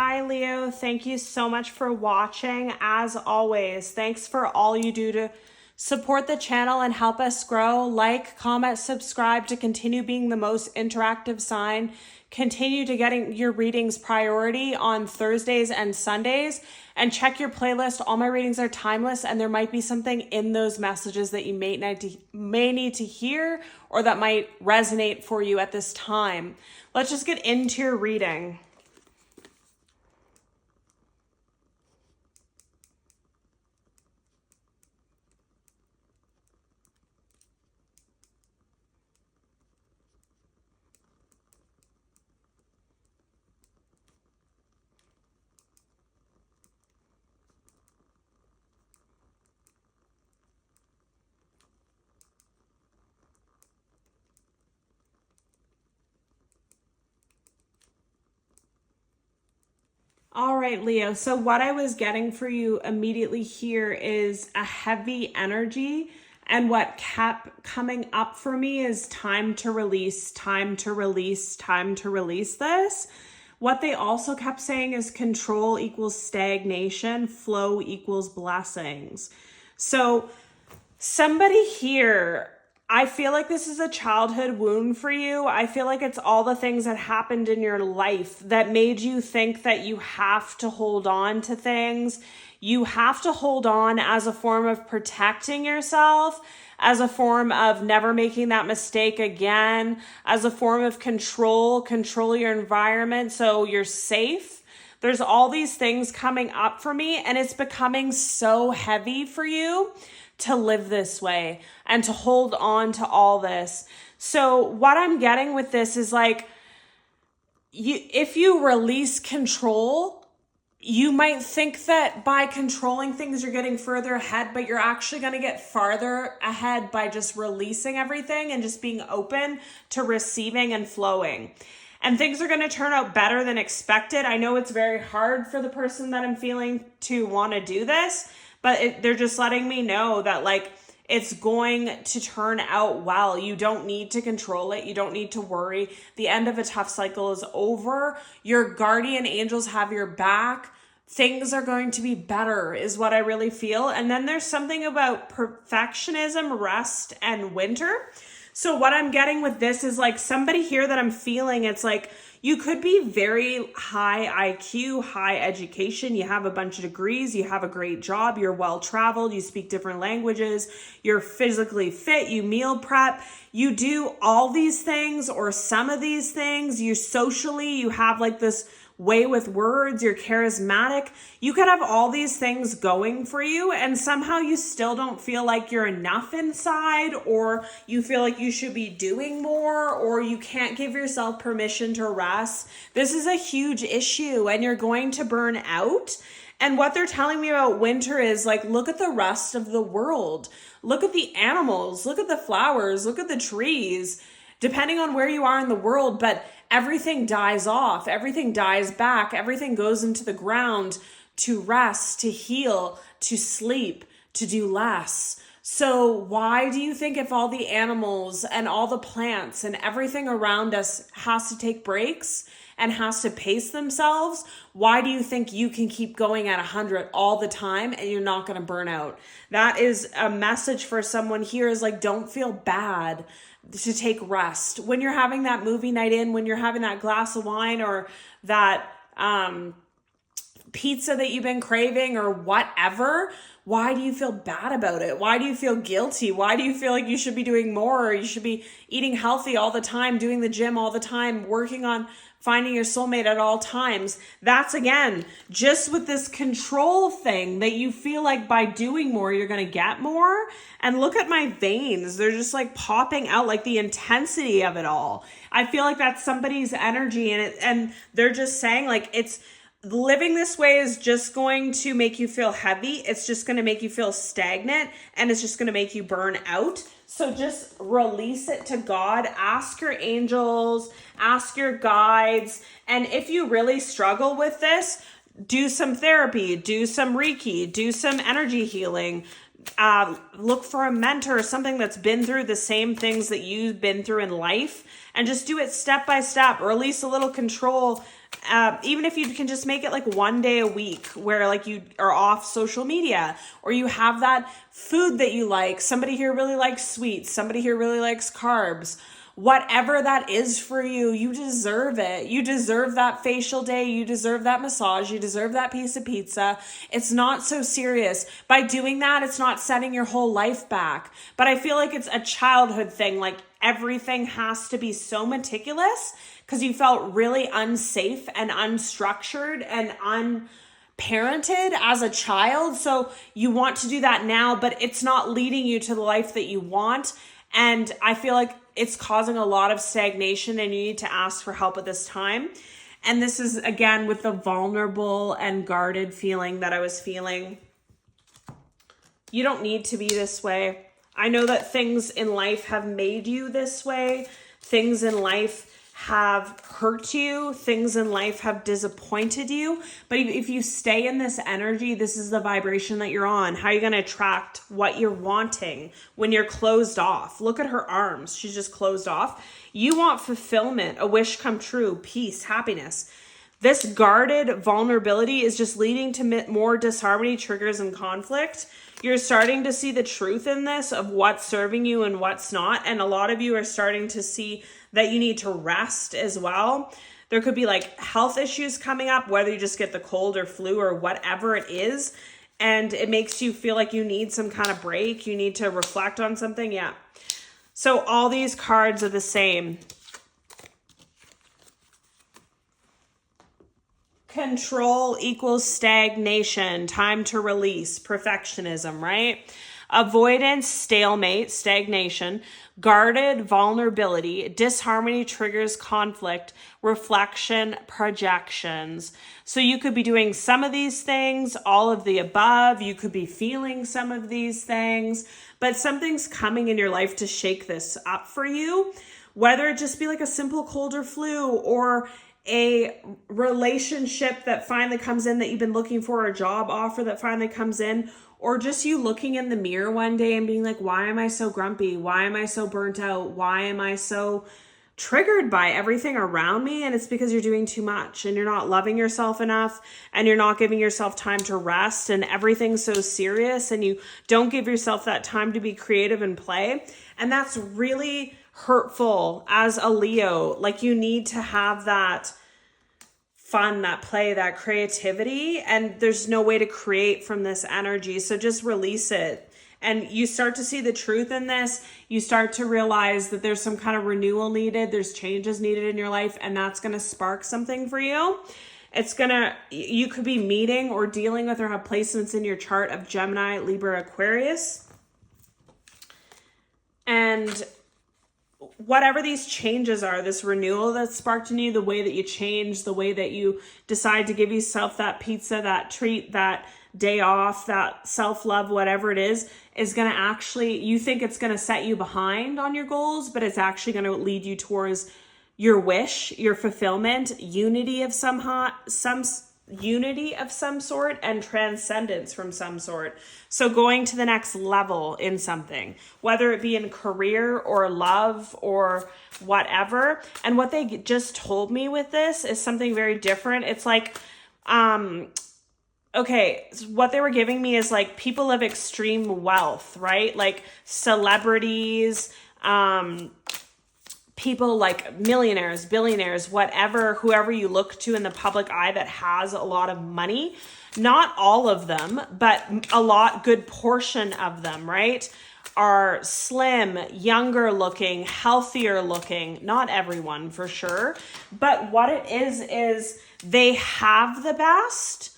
Hi, Leo. Thank you so much for watching. As always, thanks for all you do to support the channel and help us grow. Like, comment, subscribe to continue being the most interactive sign. Continue to getting your readings priority on Thursdays and Sundays. And check your playlist. All my readings are timeless, and there might be something in those messages that you may need to hear or that might resonate for you at this time. Let's just get into your reading. All right, Leo. So what I was getting for you immediately here is a heavy energy. And what kept coming up for me is time to release, time to release, time to release this. What they also kept saying is control equals stagnation, flow equals blessings. So somebody here, I feel like this is a childhood wound for you. I feel like it's all the things that happened in your life that made you think that you have to hold on to things. You have to hold on as a form of protecting yourself, as a form of never making that mistake again, as a form of control your environment so you're safe. There's all these things coming up for me, and it's becoming so heavy for you to live this way and to hold on to all this. So what I'm getting with this is like, if you release control, you might think that by controlling things, you're getting further ahead, but you're actually going to get farther ahead by just releasing everything and just being open to receiving and flowing. And things are going to turn out better than expected. I know it's very hard for the person that I'm feeling to want to do this, but they're just letting me know that like it's going to turn out well. You don't need to control it. You don't need to worry. The end of a tough cycle is over. Your guardian angels have your back. Things are going to be better is what I really feel. And then there's something about perfectionism, rest, and winter. So what I'm getting with this is like somebody here that I'm feeling, it's like you could be very high IQ, high education. You have a bunch of degrees. You have a great job. You're well-traveled. You speak different languages. You're physically fit. You meal prep. You do all these things or some of these things. You socially, you have like this way with words, you're charismatic. You could have all these things going for you, and somehow you still don't feel like you're enough inside, or you feel like you should be doing more, or you can't give yourself permission to rest. This is a huge issue, and you're going to burn out. And what they're telling me about winter is like, look at the rest of the world. Look at the animals, look at the flowers, look at the trees, depending on where you are in the world, but everything dies off, everything dies back, everything goes into the ground to rest, to heal, to sleep, to do less. So why do you think if all the animals and all the plants and everything around us has to take breaks and has to pace themselves, why do you think you can keep going at 100 all the time and you're not going to burn out? That is a message for someone here, is like, don't feel bad to take rest. When you're having that movie night in, when you're having that glass of wine or that pizza that you've been craving or whatever, why do you feel bad about it? Why do you feel guilty? Why do you feel like you should be doing more, or you should be eating healthy all the time, doing the gym all the time, working on finding your soulmate at all times? That's, again, just with this control thing that you feel like by doing more, you're going to get more. And look at my veins. They're just like popping out, like the intensity of it all. I feel like that's somebody's energy, and they're just saying like, it's living this way is just going to make you feel heavy. It's just going to make you feel stagnant, and it's just going to make you burn out. So just release it to God. Ask your angels, ask your guides. And if you really struggle with this, do some therapy, do some Reiki, do some energy healing. Look for a mentor, something that's been through the same things that you've been through in life, and just do it step by step. Release a little control Even if you can just make it like one day a week where like you are off social media, or you have that food that you like. Somebody here really likes sweets. Somebody here really likes carbs. Whatever that is for you, you deserve it. You deserve that facial day. You deserve that massage. You deserve that piece of pizza. It's not so serious. By doing that, it's not setting your whole life back. But I feel like it's a childhood thing. Like everything has to be so meticulous because you felt really unsafe and unstructured and unparented as a child. So you want to do that now, but it's not leading you to the life that you want. And I feel like it's causing a lot of stagnation, and you need to ask for help at this time. And this is, again, with the vulnerable and guarded feeling that I was feeling. You don't need to be this way. I know that things in life have made you this way. Things in life have hurt you. Things in life have disappointed you. But if you stay in this energy, this is the vibration that you're on. How are you going to attract what you're wanting when you're closed off? Look at her arms. She's just closed off. You want fulfillment, a wish come true, peace, happiness. This guarded vulnerability is just leading to more disharmony, triggers, and conflict. You're starting to see the truth in this of what's serving you and what's not. And a lot of you are starting to see that you need to rest as well. There could be like health issues coming up, whether you just get the cold or flu or whatever it is. And it makes you feel like you need some kind of break. You need to reflect on something. Yeah. So all these cards are the same. Control equals stagnation, time to release, perfectionism, right? Avoidance, stalemate, stagnation, guarded vulnerability, disharmony triggers conflict, reflection, projections. So you could be doing some of these things, all of the above. You could be feeling some of these things, but something's coming in your life to shake this up for you, whether it just be like a simple cold or flu, or a relationship that finally comes in that you've been looking for, a job offer that finally comes in, or just you looking in the mirror one day and being like, why am I so grumpy? Why am I so burnt out? Why am I so triggered by everything around me? And it's because you're doing too much and you're not loving yourself enough, and you're not giving yourself time to rest, and everything's so serious, and you don't give yourself that time to be creative and play. And that's really hurtful as a Leo. Like, you need to have that fun, that play, that creativity, and there's no way to create from this energy. So just release it. And you start to see the truth in this. You start to realize that there's some kind of renewal needed. There's changes needed in your life, and that's going to spark something for you. You could be meeting or dealing with or have placements in your chart of Gemini, Libra, Aquarius. And whatever these changes are, this renewal that's sparked in you, the way that you change, the way that you decide to give yourself that pizza, that treat, that day off, that self-love, whatever it is going to actually, you think it's going to set you behind on your goals, but it's actually going to lead you towards your wish, your fulfillment, unity of some sort, and transcendence from some sort. So going to the next level in something, whether it be in career or love or whatever. And what they just told me with this is something very different. It's like, okay, so what they were giving me is like people of extreme wealth, right? Like celebrities, people like millionaires, billionaires, whatever, whoever you look to in the public eye that has a lot of money. Not all of them, but good portion of them, right, are slim, younger looking, healthier looking. Not everyone for sure. But what it is they have the best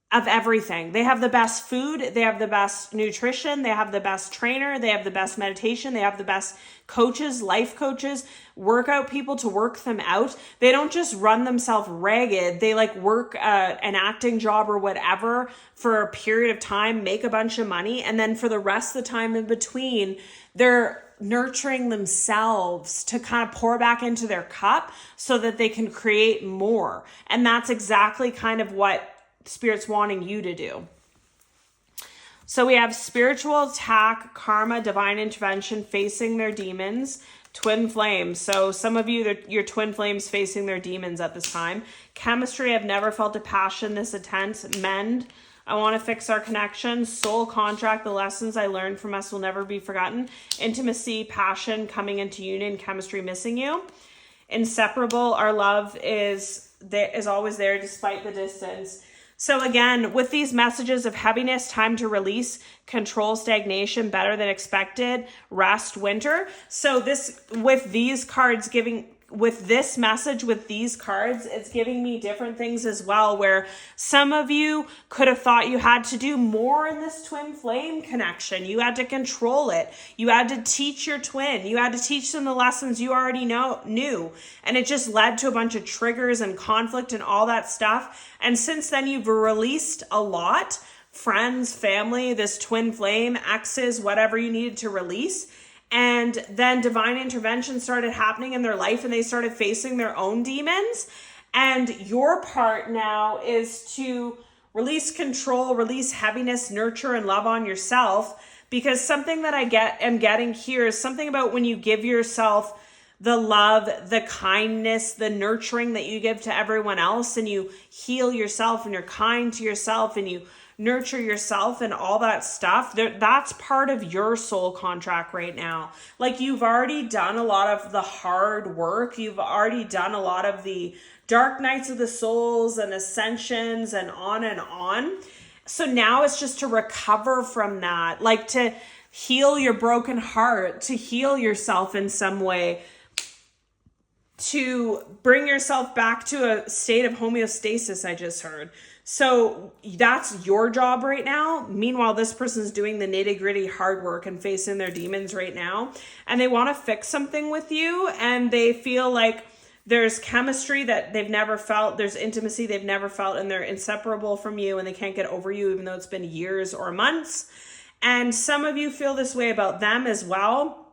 of everything. They have the best food, they have the best nutrition, they have the best trainer, they have the best meditation, they have the best coaches, life coaches, workout people to work them out. They don't just run themselves ragged. They like work an acting job or whatever for a period of time, make a bunch of money, and then for the rest of the time in between, they're nurturing themselves to kind of pour back into their cup so that they can create more. And that's exactly kind of what Spirit's wanting you to do. So we have spiritual attack, karma, divine intervention, facing their demons, Twin flames. So some of you, your twin flames facing their demons at this time. Chemistry, I've never felt a passion this intense. Mend, I want to fix our connection. Soul contract, the lessons I learned from us will never be forgotten. Intimacy, passion, coming into union, chemistry, missing you. Inseparable, our love is always there despite the distance. So again, with these messages of heaviness, time to release, control, stagnation, better than expected, rest, winter. So this, with these cards with this message, with these cards, it's giving me different things as well, where some of you could have thought you had to do more in this twin flame connection. You had to control it. You had to teach your twin. You had to teach them the lessons you already knew. And it just led to a bunch of triggers and conflict and all that stuff. And since then, you've released a lot. Friends, family, this twin flame, exes, whatever you needed to release. And then divine intervention started happening in their life and they started facing their own demons. And your part now is to release control, release heaviness, nurture and love on yourself. Because something that am getting here is something about when you give yourself the love, the kindness, the nurturing that you give to everyone else, and you heal yourself and you're kind to yourself and you nurture yourself and all that stuff. That's part of your soul contract right now. Like, you've already done a lot of the hard work. You've already done a lot of the dark nights of the souls and ascensions and on and on. So now it's just to recover from that, like to heal your broken heart, to heal yourself in some way, to bring yourself back to a state of homeostasis, I just heard. So that's your job right now. Meanwhile, this person's doing the nitty-gritty hard work and facing their demons right now. And they want to fix something with you. And they feel like there's chemistry that they've never felt. There's intimacy they've never felt. And they're inseparable from you. And they can't get over you, even though it's been years or months. And some of you feel this way about them as well.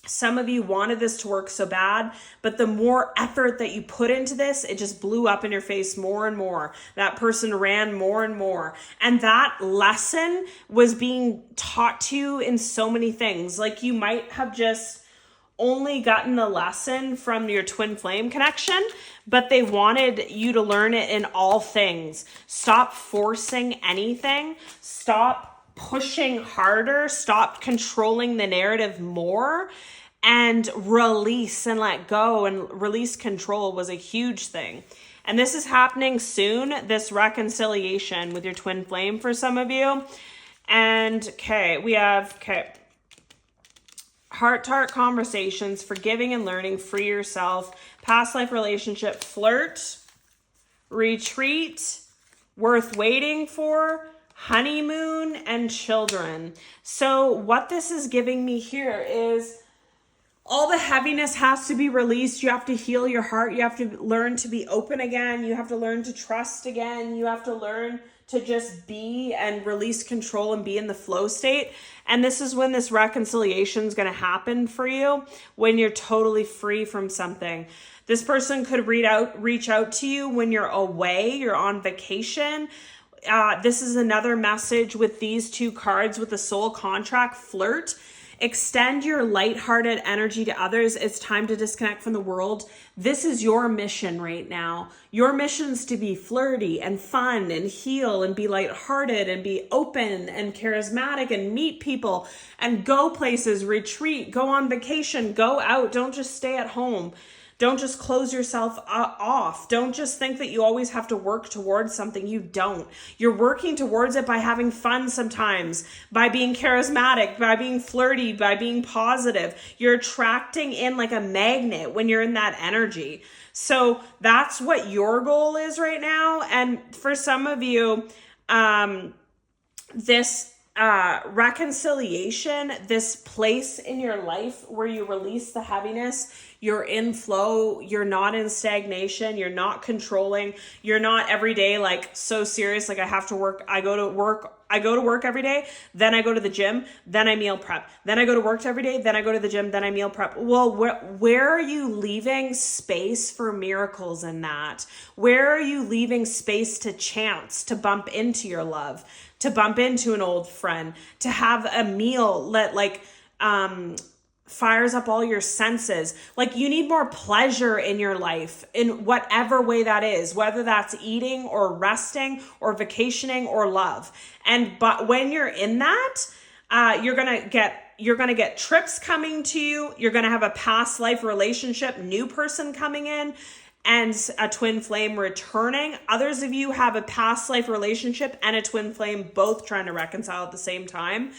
Some of you wanted this to work so bad, but the more effort that you put into this, it just blew up in your face more and more. That person ran more and more. And that lesson was being taught to you in so many things. Like, you might have just only gotten the lesson from your twin flame connection, but they wanted you to learn it in all things. Stop forcing anything. Stop pushing harder. Stop controlling the narrative more. And release and let go and release control was a huge thing. And this is happening soon, this reconciliation with your twin flame for some of you. And we have heart-to-heart conversations, forgiving and learning, free yourself, past life relationship, flirt, retreat, worth waiting for, honeymoon, and children. So what this is giving me here is all the heaviness has to be released. You have to heal your heart. You have to learn to be open again. You have to learn to trust again. You have to learn to just be and release control and be in the flow state. And this is when this reconciliation is going to happen for you, when you're totally free from something. This person could reach out to you when you're away, you're on vacation. This is another message with these two cards with the soul contract, flirt. Extend your lighthearted energy to others. It's time to disconnect from the world. This is your mission right now. Your mission is to be flirty and fun and heal and be lighthearted and be open and charismatic and meet people and go places, retreat, go on vacation, go out. Don't just stay at home. Don't just close yourself off. Don't just think that you always have to work towards something. You don't. You're working towards it by having fun sometimes, by being charismatic, by being flirty, by being positive. You're attracting in like a magnet when you're in that energy. So that's what your goal is right now. And for some of you, this reconciliation, this place in your life where you release the heaviness, you're in flow, you're not in stagnation, you're not controlling, you're not every day like so serious, like I have to work, I go to work every day, then I go to the gym, then I meal prep, then I go to work every day, then I go to the gym, then I meal prep. Well, where are you leaving space for miracles in that? Where are you leaving space to chance, to bump into your love, to bump into an old friend, to have a meal fires up all your senses. Like, you need more pleasure in your life in whatever way that is, whether that's eating or resting or vacationing or love. But when you're in that, you're going to get trips coming to you. You're going to have a past life relationship, new person coming in, and a twin flame returning. Others of you have a past life relationship and a twin flame both trying to reconcile at the same time.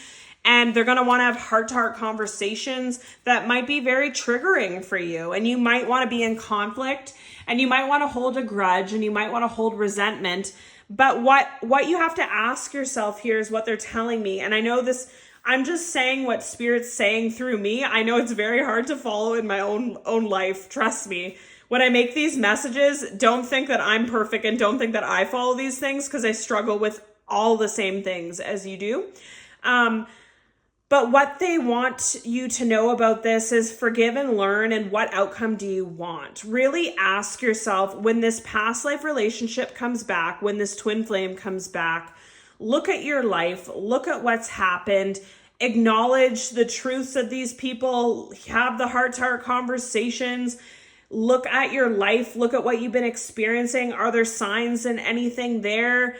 And they're going to want to have heart-to-heart conversations that might be very triggering for you. And you might want to be in conflict, and you might want to hold a grudge, and you might want to hold resentment. But what you have to ask yourself here is what they're telling me. And I know this, I'm just saying what Spirit's saying through me. I know it's very hard to follow in my own life. Trust me. When I make these messages, don't think that I'm perfect and don't think that I follow these things, because I struggle with all the same things as you do. But what they want you to know about this is forgive and learn, and what outcome do you want? Really ask yourself, when this past life relationship comes back, when this twin flame comes back, look at your life, look at what's happened, acknowledge the truths of these people, have the heart-to-heart conversations, look at your life, look at what you've been experiencing. Are there signs and anything there?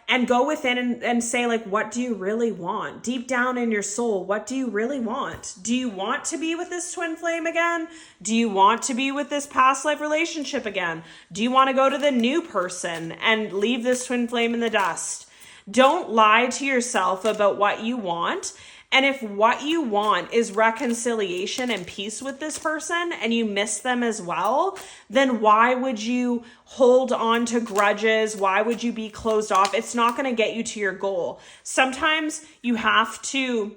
And go within and say, like, what do you really want? Deep down in your soul, what do you really want? Do you want to be with this twin flame again? Do you want to be with this past life relationship again? Do you want to go to the new person and leave this twin flame in the dust? Don't lie to yourself about what you want. And if what you want is reconciliation and peace with this person, and you miss them as well, then why would you hold on to grudges? Why would you be closed off? It's not going to get you to your goal. Sometimes you have to,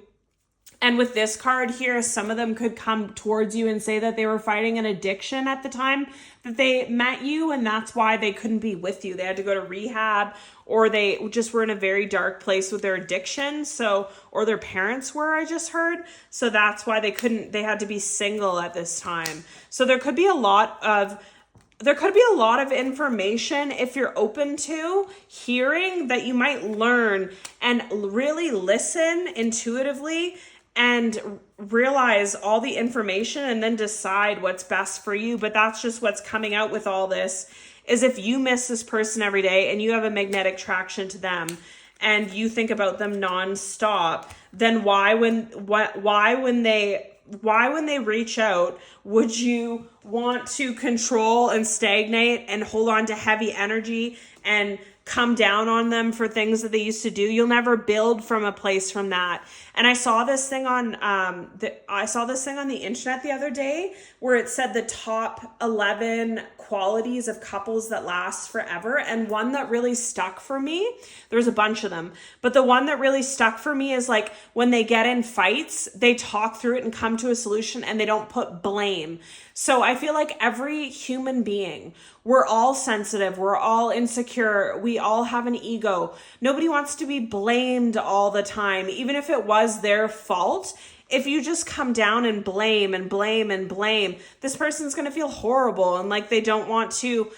and with this card here, some of them could come towards you and say that they were fighting an addiction at the time that they met you, and that's why they couldn't be with you. They had to go to rehab, or they just were in a very dark place with their addiction. Or their parents were, I just heard. So that's why they had to be single at this time. So there could be a lot of information, if you're open to hearing, that you might learn and really listen intuitively and realize all the information and then decide what's best for you. But that's just what's coming out with all this, is if you miss this person every day and you have a magnetic attraction to them and you think about them nonstop, then why when they reach out, would you want to control and stagnate and hold on to heavy energy and come down on them for things that they used to do? You'll never build from a place from that. And I saw this thing on the internet the other day where it said the top 11 qualities of couples that last forever. And one that really stuck for me, there's a bunch of them, but the one that really stuck for me is, like, when they get in fights, they talk through it and come to a solution, and they don't put blame. So I feel like every human being, we're all sensitive, we're all insecure, we all have an ego. Nobody wants to be blamed all the time, even if it was their fault. If you just come down and blame and blame and blame, this person's going to feel horrible, and like they don't want to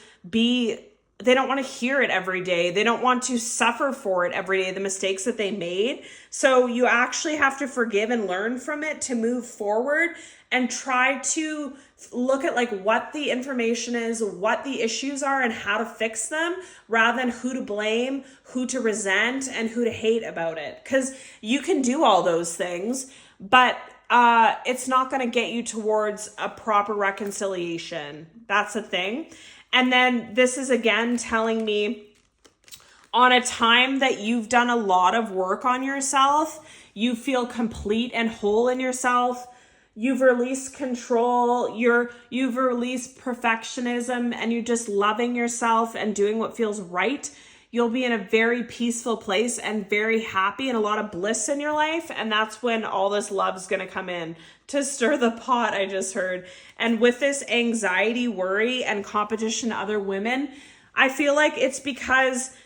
hear it every day. They don't want to suffer for it every day, the mistakes that they made. So you actually have to forgive and learn from it to move forward, and try to look at, like, what the information is, what the issues are, and how to fix them, rather than who to blame, who to resent, and who to hate about it. Because you can do all those things, but it's not going to get you towards a proper reconciliation. That's the thing. And then this is again telling me, on a time that you've done a lot of work on yourself, you feel complete and whole in yourself. You've released control, you've released perfectionism, and you're just loving yourself and doing what feels right. You'll be in a very peaceful place and very happy, and a lot of bliss in your life. And that's when all this love's going to come in to stir the pot, I just heard. And with this anxiety, worry, and competition to other women, I feel like it's because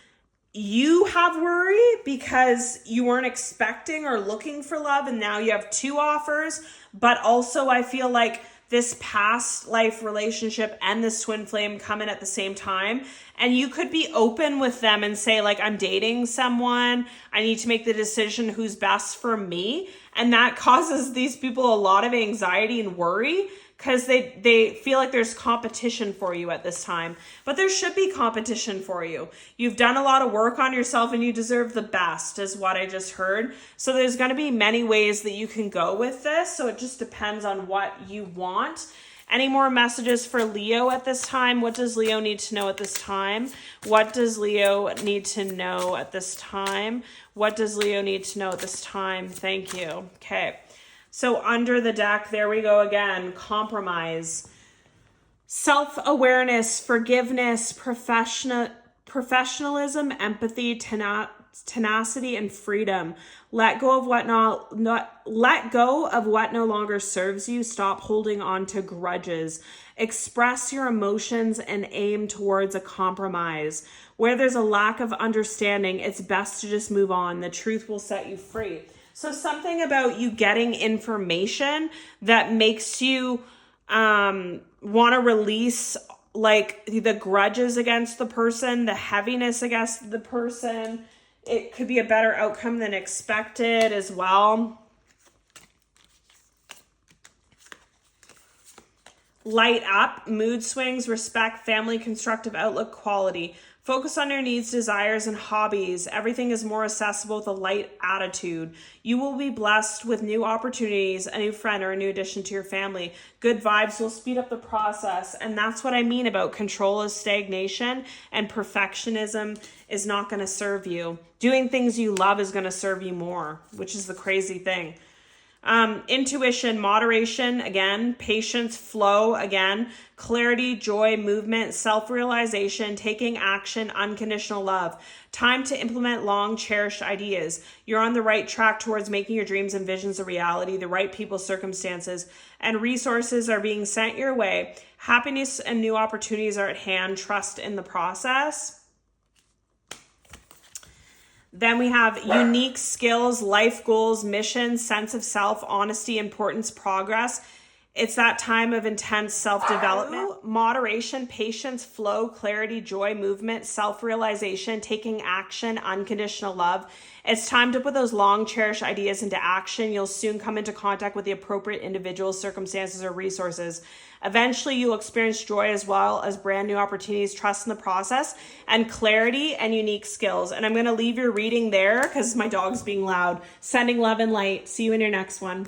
you have worry because you weren't expecting or looking for love, and now you have two offers. But also I feel like this past life relationship and this twin flame come in at the same time. And you could be open with them and say, like, I'm dating someone. I need to make the decision who's best for me. And that causes these people a lot of anxiety and worry because they feel like there's competition for you at this time. But there should be competition for you. You've done a lot of work on yourself and you deserve the best, is what I just heard. So there's going to be many ways that you can go with this. So it just depends on what you want. Any more messages for Leo at this time? What does Leo need to know at this time? What does Leo need to know at this time? What does Leo need to know at this time? Thank you. Okay. So under the deck, there we go again. Compromise, self-awareness, forgiveness, professionalism, empathy, tenacity, and freedom. Let go of what no longer serves you. Stop holding on to grudges. Express your emotions and aim towards a compromise. Where there's a lack of understanding, it's best to just move on. The truth will set you free. So something about you getting information that makes you want to release like the grudges against the person, the heaviness against the person. It could be a better outcome than expected as well. Light up, mood swings, respect, family, constructive outlook, quality. Focus on your needs, desires, and hobbies. Everything is more accessible with a light attitude. You will be blessed with new opportunities, a new friend, or a new addition to your family. Good vibes will speed up the process. And that's what I mean about control is stagnation, and perfectionism is not going to serve you. Doing things you love is going to serve you more, which is the crazy thing. Intuition, moderation, again, patience, flow, again, clarity, joy, movement, self-realization, taking action, unconditional love. Time to implement long cherished ideas. You're on the right track towards making your dreams and visions a reality. The right people, circumstances, and resources are being sent your way. Happiness and new opportunities are at hand. Trust in the process. Then we have unique skills, life goals, mission, sense of self, honesty, importance, progress. It's that time of intense self-development. Moderation, patience, flow, clarity, joy, movement, self-realization, taking action, unconditional love. It's time to put those long cherished ideas into action. You'll soon come into contact with the appropriate individuals, circumstances, or resources. Eventually, you'll experience joy as well as brand new opportunities, trust in the process, and clarity and unique skills. And I'm going to leave your reading there because my dog's being loud. Sending love and light. See you in your next one.